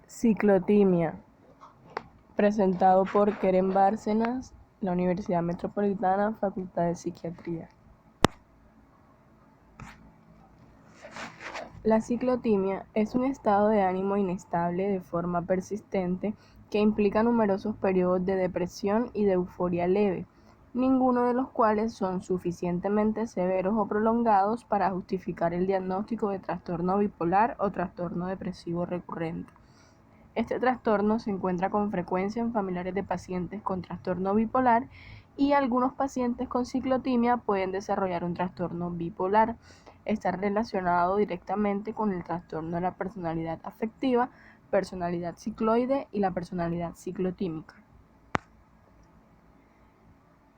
Ciclotimia, presentado por Keren Bárcenas, la Universidad Metropolitana, Facultad de Psiquiatría. La ciclotimia es un estado de ánimo inestable de forma persistente que implica numerosos periodos de depresión y de euforia leve, ninguno de los cuales son suficientemente severos o prolongados para justificar el diagnóstico de trastorno bipolar o trastorno depresivo recurrente. Este trastorno se encuentra con frecuencia en familiares de pacientes con trastorno bipolar y algunos pacientes con ciclotimia pueden desarrollar un trastorno bipolar. Está relacionado directamente con el trastorno de la personalidad afectiva, personalidad cicloide y la personalidad ciclotímica.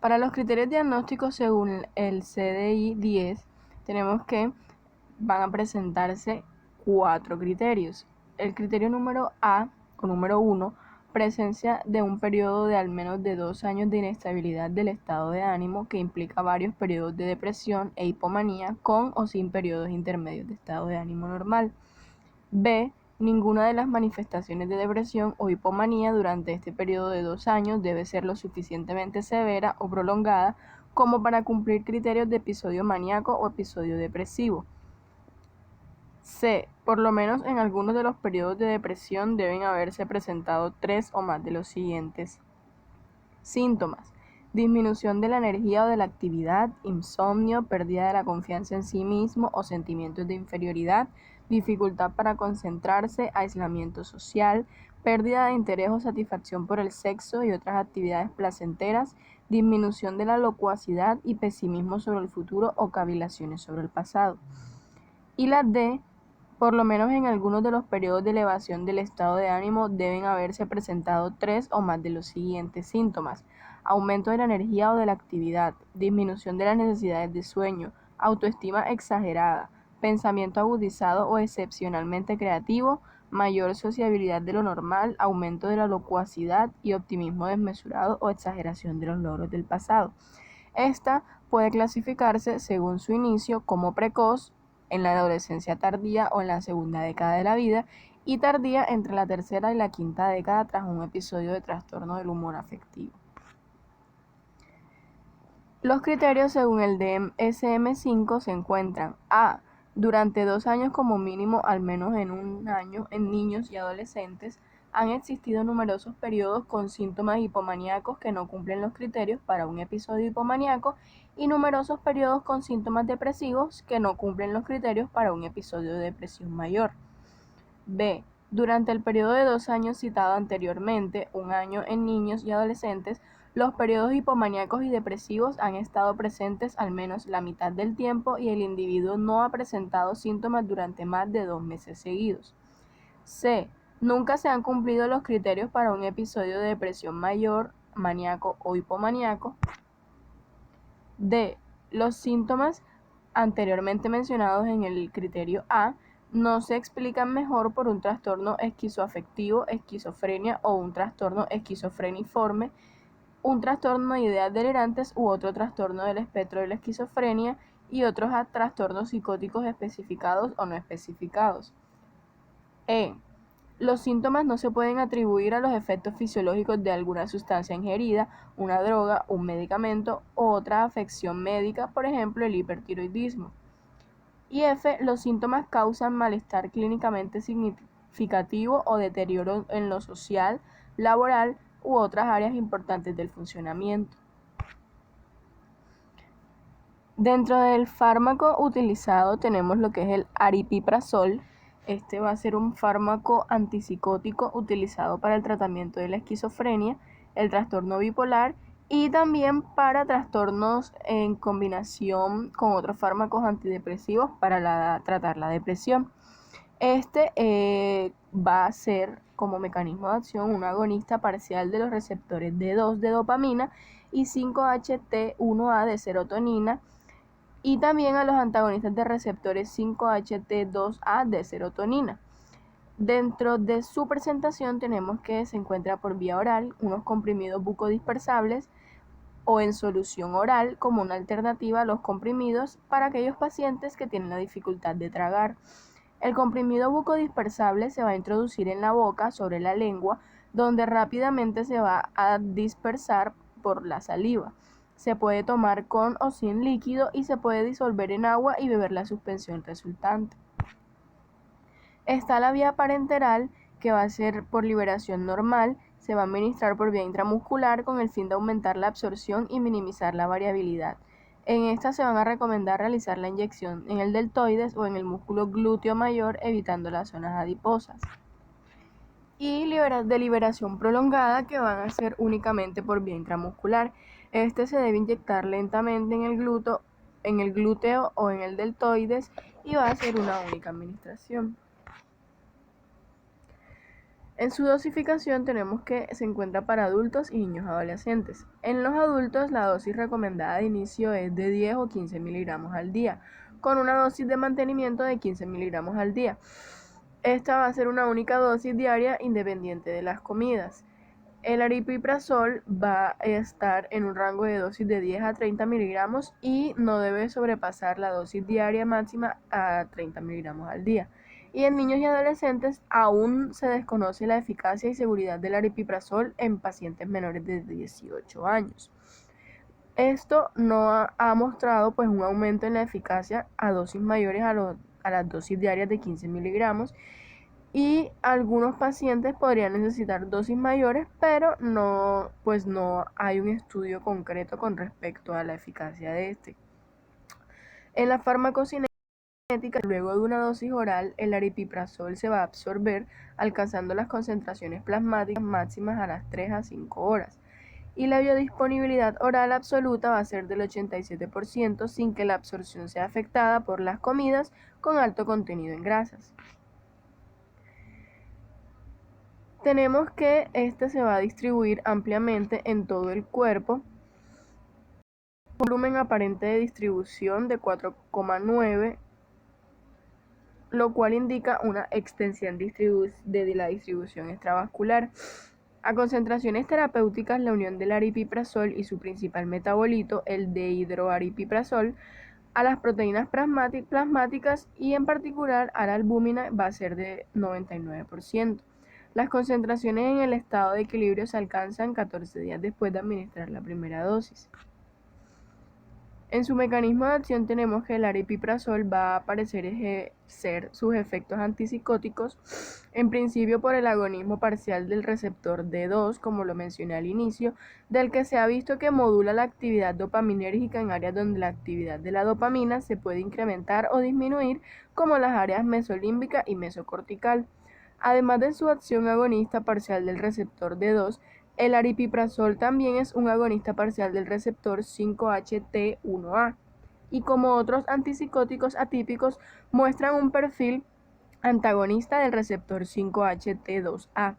Para los criterios diagnósticos según el CDI-10, tenemos que van a presentarse 4 criterios. El criterio número A o número 1, presencia de un periodo de al menos de 2 años de inestabilidad del estado de ánimo que implica varios periodos de depresión e hipomanía con o sin periodos intermedios de estado de ánimo normal. B, ninguna de las manifestaciones de depresión o hipomanía durante este periodo de 2 años debe ser lo suficientemente severa o prolongada como para cumplir criterios de episodio maníaco o episodio depresivo. C. Por lo menos en algunos de los periodos de depresión deben haberse presentado 3 o más de los siguientes síntomas: disminución de la energía o de la actividad, insomnio, pérdida de la confianza en sí mismo o sentimientos de inferioridad, dificultad para concentrarse, aislamiento social, pérdida de interés o satisfacción por el sexo y otras actividades placenteras, disminución de la locuacidad y pesimismo sobre el futuro o cavilaciones sobre el pasado. Y la D, por lo menos en algunos de los periodos de elevación del estado de ánimo deben haberse presentado 3 o más de los siguientes síntomas: aumento de la energía o de la actividad, disminución de las necesidades de sueño, autoestima exagerada, pensamiento agudizado o excepcionalmente creativo, mayor sociabilidad de lo normal, aumento de la locuacidad y optimismo desmesurado o exageración de los logros del pasado. Esta puede clasificarse según su inicio como precoz, en la adolescencia tardía o en la segunda década de la vida, y tardía entre la tercera y la quinta década tras un episodio de trastorno del humor afectivo. Los criterios según el DSM-5 se encuentran: A. Durante 2 años como mínimo, al menos en un año, en niños y adolescentes, han existido numerosos periodos con síntomas hipomaníacos que no cumplen los criterios para un episodio hipomaníaco y numerosos periodos con síntomas depresivos que no cumplen los criterios para un episodio de depresión mayor. B. Durante el periodo de 2 años citado anteriormente, un año en niños y adolescentes, los periodos hipomaníacos y depresivos han estado presentes al menos la mitad del tiempo y el individuo no ha presentado síntomas durante más de 2 meses seguidos. C. Nunca se han cumplido los criterios para un episodio de depresión mayor, maníaco o hipomaníaco. D. Los síntomas anteriormente mencionados en el criterio A no se explican mejor por un trastorno esquizoafectivo, esquizofrenia o un trastorno esquizofreniforme, un trastorno de ideas delirantes u otro trastorno del espectro de la esquizofrenia y otros trastornos psicóticos especificados o no especificados. E. Los síntomas no se pueden atribuir a los efectos fisiológicos de alguna sustancia ingerida, una droga, un medicamento o otra afección médica, por ejemplo el hipertiroidismo. Y F. Los síntomas causan malestar clínicamente significativo o deterioro en lo social, laboral u otras áreas importantes del funcionamiento. Dentro del fármaco utilizado tenemos lo que es el aripiprazol. Este va a ser un fármaco antipsicótico utilizado para el tratamiento de la esquizofrenia, el trastorno bipolar y también para trastornos en combinación con otros fármacos antidepresivos para tratar la depresión. Este va a ser como mecanismo de acción un agonista parcial de los receptores D2 de dopamina y 5-HT1A de serotonina, y también a los antagonistas de receptores 5-HT2A de serotonina. Dentro de su presentación tenemos que se encuentra por vía oral, unos comprimidos bucodispersables o en solución oral como una alternativa a los comprimidos para aquellos pacientes que tienen la dificultad de tragar. El comprimido bucodispersable se va a introducir en la boca sobre la lengua, donde rápidamente se va a dispersar por la saliva. Se puede tomar con o sin líquido y se puede disolver en agua y beber la suspensión resultante. Está la vía parenteral, que va a ser por liberación normal, se va a administrar por vía intramuscular con el fin de aumentar la absorción y minimizar la variabilidad. En esta se van a recomendar realizar la inyección en el deltoides o en el músculo glúteo mayor, evitando las zonas adiposas. Y de liberación prolongada, que van a ser únicamente por vía intramuscular. Este se debe inyectar lentamente en el glúteo o en el deltoides y va a ser una única administración. En su dosificación tenemos que se encuentra para adultos y niños adolescentes. En los adultos la dosis recomendada de inicio es de 10 o 15 miligramos al día, con una dosis de mantenimiento de 15 miligramos al día. Esta va a ser una única dosis diaria independiente de las comidas. El aripiprazol va a estar en un rango de dosis de 10 a 30 miligramos y no debe sobrepasar la dosis diaria máxima a 30 miligramos al día. Y en niños y adolescentes aún se desconoce la eficacia y seguridad del aripiprazol en pacientes menores de 18 años. Esto no ha mostrado pues un aumento en la eficacia a dosis mayores a las dosis diarias de 15 miligramos, y algunos pacientes podrían necesitar dosis mayores, pero no hay un estudio concreto con respecto a la eficacia de este. En la farmacocinética, luego de una dosis oral, el aripiprazol se va a absorber, alcanzando las concentraciones plasmáticas máximas a las 3 a 5 horas. Y la biodisponibilidad oral absoluta va a ser del 87% sin que la absorción sea afectada por las comidas con alto contenido en grasas. Tenemos que este se va a distribuir ampliamente en todo el cuerpo. Volumen aparente de distribución de 4,9, lo cual indica una extensión de la distribución extravascular. A concentraciones terapéuticas, la unión del aripiprazol y su principal metabolito, el dehidroaripiprazol, a las proteínas plasmáticas y en particular a la albúmina va a ser de 99%. Las concentraciones en el estado de equilibrio se alcanzan 14 días después de administrar la primera dosis. En su mecanismo de acción tenemos que el aripiprazol va a parecer ejercer sus efectos antipsicóticos, en principio por el agonismo parcial del receptor D2, como lo mencioné al inicio, del que se ha visto que modula la actividad dopaminérgica en áreas donde la actividad de la dopamina se puede incrementar o disminuir, como las áreas mesolímbica y mesocortical. Además de su acción agonista parcial del receptor D2, el aripiprazol también es un agonista parcial del receptor 5-HT1A y, como otros antipsicóticos atípicos, muestran un perfil antagonista del receptor 5-HT2A.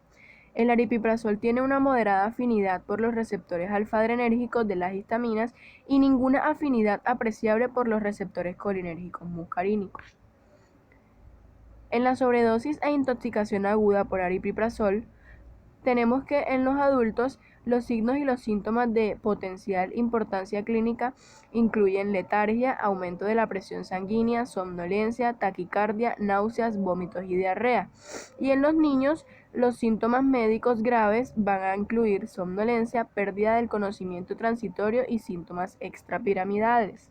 El aripiprazol tiene una moderada afinidad por los receptores alfa-adrenérgicos de las histaminas y ninguna afinidad apreciable por los receptores colinérgicos muscarínicos. En la sobredosis e intoxicación aguda por aripiprazol, tenemos que en los adultos los signos y los síntomas de potencial importancia clínica incluyen letargia, aumento de la presión sanguínea, somnolencia, taquicardia, náuseas, vómitos y diarrea. Y en los niños, los síntomas médicos graves van a incluir somnolencia, pérdida del conocimiento transitorio y síntomas extrapiramidales.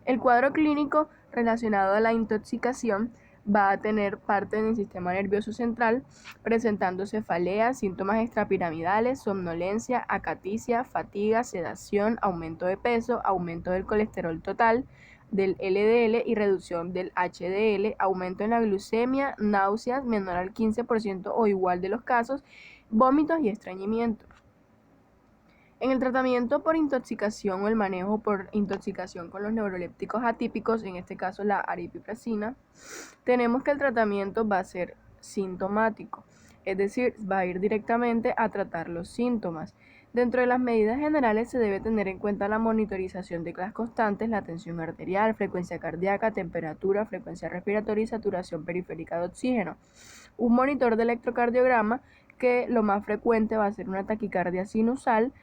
El cuadro clínico relacionado a la intoxicación va a tener parte en el sistema nervioso central, presentando cefalea, síntomas extrapiramidales, somnolencia, acaticia, fatiga, sedación, aumento de peso, aumento del colesterol total, del LDL y reducción del HDL, aumento en la glucemia, náuseas menor al 15% o igual de los casos, vómitos y estreñimiento. En el tratamiento por intoxicación o el manejo por intoxicación con los neurolépticos atípicos, en este caso la aripiprazina, tenemos que el tratamiento va a ser sintomático, es decir, va a ir directamente a tratar los síntomas. Dentro de las medidas generales se debe tener en cuenta la monitorización de las constantes, la tensión arterial, frecuencia cardíaca, temperatura, frecuencia respiratoria y saturación periférica de oxígeno. Un monitor de electrocardiograma, que lo más frecuente va a ser una taquicardia sinusal,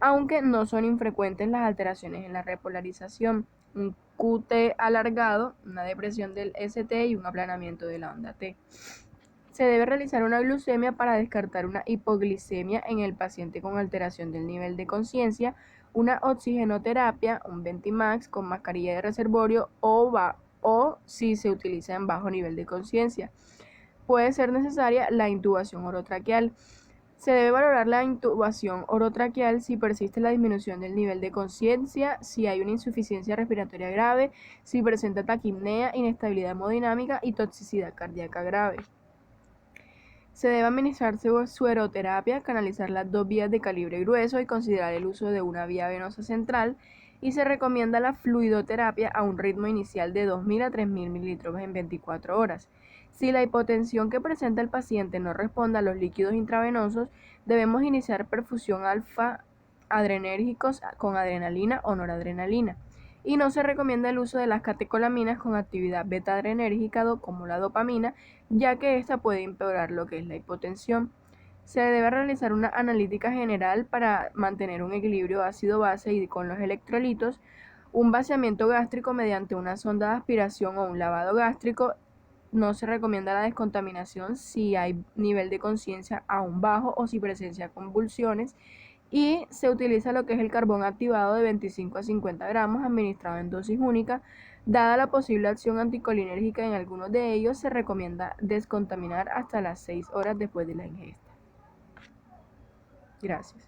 aunque no son infrecuentes las alteraciones en la repolarización. un QT alargado, una depresión del ST y un aplanamiento de la onda T. Se debe realizar una glucemia para descartar una hipoglicemia en el paciente con alteración del nivel de conciencia, una oxigenoterapia, un Ventimax con mascarilla de reservorio o si se utiliza en bajo nivel de conciencia. Puede ser necesaria la intubación orotraqueal. Se debe valorar la intubación orotraqueal si persiste la disminución del nivel de conciencia, si hay una insuficiencia respiratoria grave, si presenta taquipnea, inestabilidad hemodinámica y toxicidad cardíaca grave. Se debe administrar sueroterapia, canalizar las dos vías de calibre grueso y considerar el uso de una vía venosa central, y se recomienda la fluidoterapia a un ritmo inicial de 2.000 a 3.000 mililitros en 24 horas. Si la hipotensión que presenta el paciente no responde a los líquidos intravenosos, debemos iniciar perfusión alfa adrenérgicos con adrenalina o noradrenalina. Y no se recomienda el uso de las catecolaminas con actividad beta-adrenérgica como la dopamina, ya que esta puede empeorar lo que es la hipotensión. Se debe realizar una analítica general para mantener un equilibrio ácido-base y con los electrolitos, un vaciamiento gástrico mediante una sonda de aspiración o un lavado gástrico. No se recomienda la descontaminación si hay nivel de conciencia aún bajo o si presencia convulsiones, y se utiliza lo que es el carbón activado de 25 a 50 gramos administrado en dosis única. Dada la posible acción anticolinérgica en algunos de ellos, se recomienda descontaminar hasta las 6 horas después de la ingesta. Gracias.